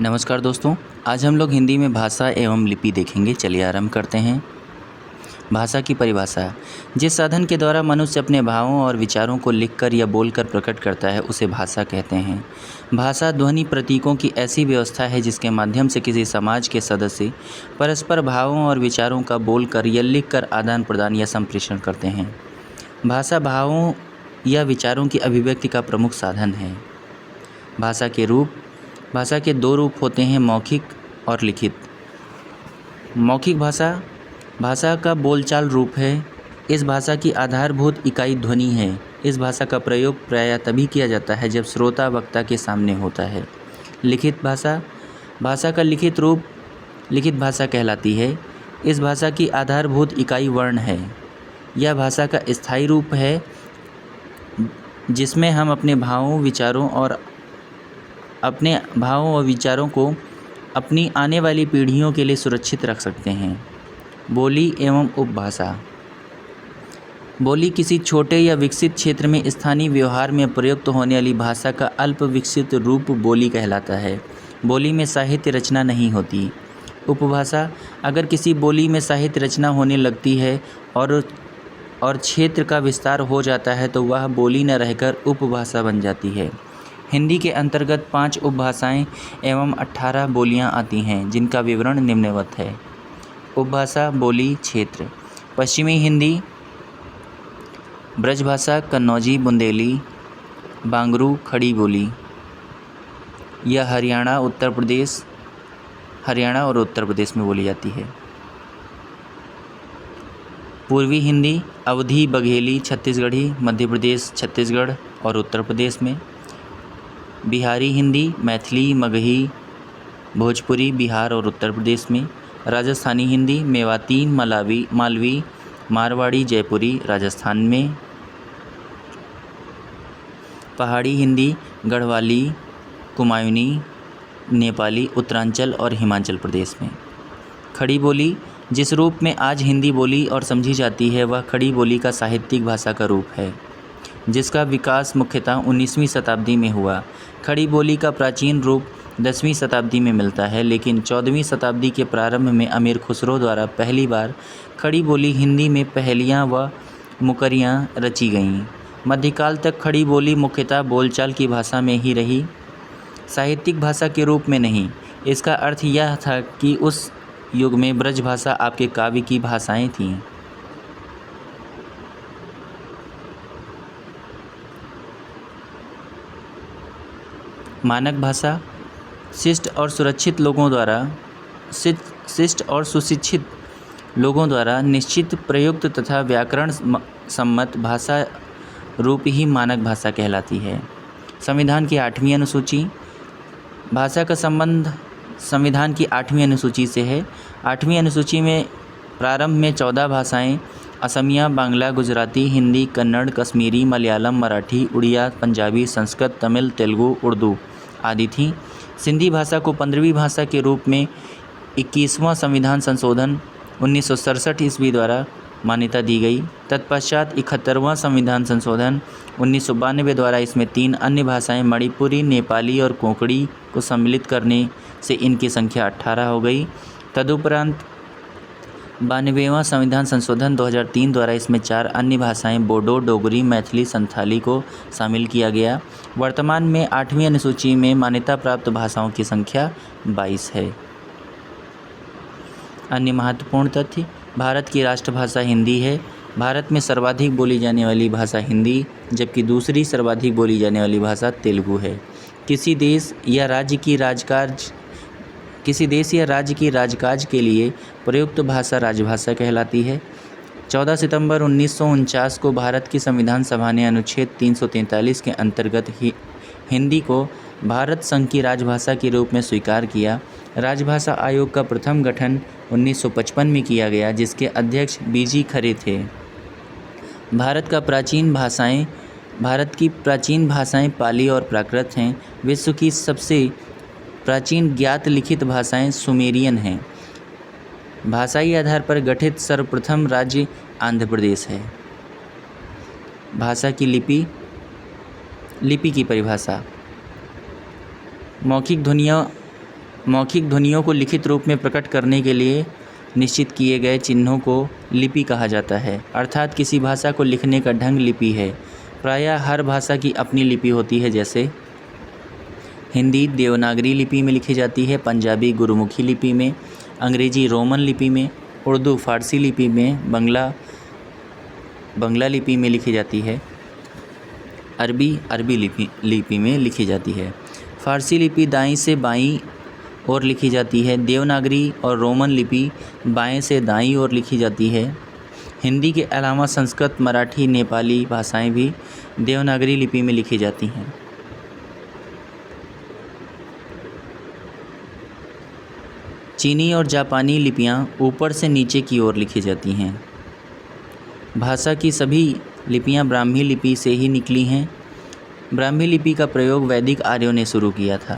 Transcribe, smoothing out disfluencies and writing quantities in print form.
नमस्कार दोस्तों। आज हम लोग हिंदी में भाषा एवं लिपि देखेंगे। चलिए आरंभ करते हैं। भाषा की परिभाषा। जिस साधन के द्वारा मनुष्य अपने भावों और विचारों को लिखकर या बोलकर प्रकट करता है उसे भाषा कहते हैं। भाषा ध्वनि प्रतीकों की ऐसी व्यवस्था है जिसके माध्यम से किसी समाज के सदस्य परस्पर भावों और विचारों का बोलकर या लिखकर आदान प्रदान या संप्रेषण करते हैं। भाषा भावों या विचारों की अभिव्यक्ति का प्रमुख साधन है। भाषा के रूप। भाषा के दो रूप होते हैं, मौखिक और लिखित। मौखिक भाषा भाषा का बोलचाल रूप है। इस भाषा की आधारभूत इकाई ध्वनि है। इस भाषा का प्रयोग प्रायः तभी किया जाता है जब श्रोता वक्ता के सामने होता है। लिखित भाषा भाषा का लिखित रूप लिखित भाषा कहलाती है। इस भाषा की आधारभूत इकाई वर्ण है। यह भाषा का स्थायी रूप है जिसमें हम अपने भावों विचारों को अपनी आने वाली पीढ़ियों के लिए सुरक्षित रख सकते हैं। बोली एवं उपभाषा। बोली किसी छोटे या विकसित क्षेत्र में स्थानीय व्यवहार में प्रयुक्त होने वाली भाषा का अल्प विकसित रूप बोली कहलाता है। बोली में साहित्य रचना नहीं होती। उपभाषा अगर किसी बोली में साहित्य रचना होने लगती है और क्षेत्र का विस्तार हो जाता है तो वह बोली न रहकर उपभाषा बन जाती है। हिंदी के अंतर्गत 5 उपभाषाएं एवं 18 बोलियां आती हैं जिनका विवरण निम्नवत है। उपभाषा बोली क्षेत्र। पश्चिमी हिंदी, ब्रजभाषा, कन्नौजी, बुंदेली, बांगरू, खड़ी बोली। यह हरियाणा और उत्तर प्रदेश में बोली जाती है। पूर्वी हिंदी, अवधी, बघेली, छत्तीसगढ़ी, मध्य प्रदेश, छत्तीसगढ़ और उत्तर प्रदेश में। बिहारी हिंदी, मैथिली, मगही, भोजपुरी, बिहार और उत्तर प्रदेश में। राजस्थानी हिंदी, मेवाती, मालवी, मारवाड़ी, जयपुरी, राजस्थान में। पहाड़ी हिंदी, गढ़वाली, कुमायूनी, नेपाली, उत्तरांचल और हिमाचल प्रदेश में। खड़ी बोली जिस रूप में आज हिंदी बोली और समझी जाती है वह खड़ी बोली का साहित्यिक भाषा का रूप है जिसका विकास मुख्यतः 19वीं शताब्दी में हुआ। खड़ी बोली का प्राचीन रूप 10वीं शताब्दी में मिलता है, लेकिन 14वीं शताब्दी के प्रारंभ में अमीर खुसरो द्वारा पहली बार खड़ी बोली हिंदी में पहेलियाँ व मुकरियाँ रची गईं। मध्यकाल तक खड़ी बोली मुख्यतः बोलचाल की भाषा में ही रही, साहित्यिक भाषा के रूप में नहीं। इसका अर्थ यह था कि उस युग में ब्रजभाषा आपके काव्य की भाषाएं थीं। मानक भाषा शिष्ट और सुशिक्षित लोगों द्वारा निश्चित प्रयुक्त तथा व्याकरण सम्मत भाषा रूप ही मानक भाषा कहलाती है। संविधान की 8वीं अनुसूची। भाषा का संबंध संविधान की 8वीं अनुसूची से है। 8वीं अनुसूची में प्रारंभ में 14 भाषाएं असमिया, बांग्ला, गुजराती, हिंदी, कन्नड़, कश्मीरी, मलयालम, मराठी, उड़िया, पंजाबी, संस्कृत, तमिल, तेलुगु, उर्दू आदि थीं। सिंधी भाषा को 15वीं भाषा के रूप में 21वां संविधान संशोधन 1967 ईस्वी द्वारा मान्यता दी गई। तत्पश्चात 71वां संविधान संशोधन 1992 द्वारा इसमें 3 अन्य भाषाएं मणिपुरी, नेपाली और कोंकणी को सम्मिलित करने से इनकी संख्या 18 हो गई। तदुपरांत 92वां संविधान संशोधन 2003 द्वारा इसमें 4 अन्य भाषाएं बोडो, डोगरी, मैथिली, संथाली को शामिल किया गया। वर्तमान में 8वीं अनुसूची में मान्यता प्राप्त भाषाओं की संख्या 22 है। अन्य महत्वपूर्ण तथ्य। भारत की राष्ट्रभाषा हिंदी है। भारत में सर्वाधिक बोली जाने वाली भाषा हिंदी जबकि दूसरी सर्वाधिक बोली जाने वाली भाषा तेलुगु है। किसी देश या राज्य की राजकाज के लिए प्रयुक्त भाषा राजभाषा कहलाती है। 14 सितंबर 1949 को भारत की संविधान सभा ने अनुच्छेद 343 के अंतर्गत हिंदी को भारत संघ की राजभाषा के रूप में स्वीकार किया। राजभाषा आयोग का प्रथम गठन 1955 में किया गया जिसके अध्यक्ष बीजी खरे थे। भारत की प्राचीन भाषाएं पाली और प्राकृत हैं। विश्व की सबसे प्राचीन ज्ञात लिखित भाषाएं सुमेरियन हैं। भाषाई आधार पर गठित सर्वप्रथम राज्य आंध्र प्रदेश है। भाषा की लिपि की परिभाषा। मौखिक ध्वनियों मौखिक ध्वनियों को लिखित रूप में प्रकट करने के लिए निश्चित किए गए चिन्हों को लिपि कहा जाता है, अर्थात किसी भाषा को लिखने का ढंग लिपि है। प्रायः हर भाषा की अपनी लिपि होती है, जैसे हिंदी देवनागरी लिपि में लिखी जाती है, पंजाबी गुरुमुखी लिपि में, अंग्रेजी रोमन लिपि में, उर्दू फारसी लिपि में, बंगला लिपि में लिखी जाती है, अरबी लिपि में लिखी जाती है। फारसी लिपि दाईं से बाईं ओर लिखी जाती है। देवनागरी और रोमन लिपि बाएं से दाईं ओर लिखी जाती है। हिंदी के अलावा संस्कृत, मराठी, नेपाली भाषाएं भी देवनागरी लिपि में लिखी जाती हैं। चीनी और जापानी लिपियां ऊपर से नीचे की ओर लिखी जाती हैं। भाषा की सभी लिपियां ब्राह्मी लिपि से ही निकली हैं। ब्राह्मी लिपि का प्रयोग वैदिक आर्यों ने शुरू किया था।